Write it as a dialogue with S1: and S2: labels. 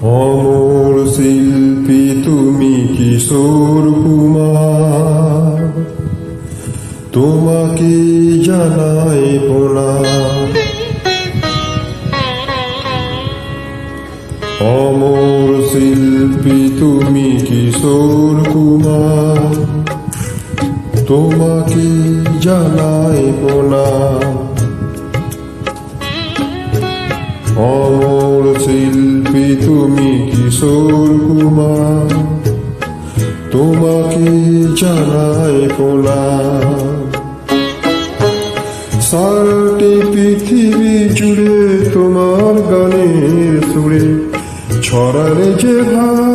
S1: অমর শিল্পী তুমি কিশোর কুমার, তোমাকে জানাই প্রণাম। অমর শিল্পী তুমি কিশোর কুমার, তোমাকে জানাই প্রণাম। অমর শিল্পী তুমি কিশোর কুমার, তোমাকে জানাই প্রণাম। সারাটি পৃথিবী জুড়ে তোমার গানের সুরে ছড়ালে যে ভাব,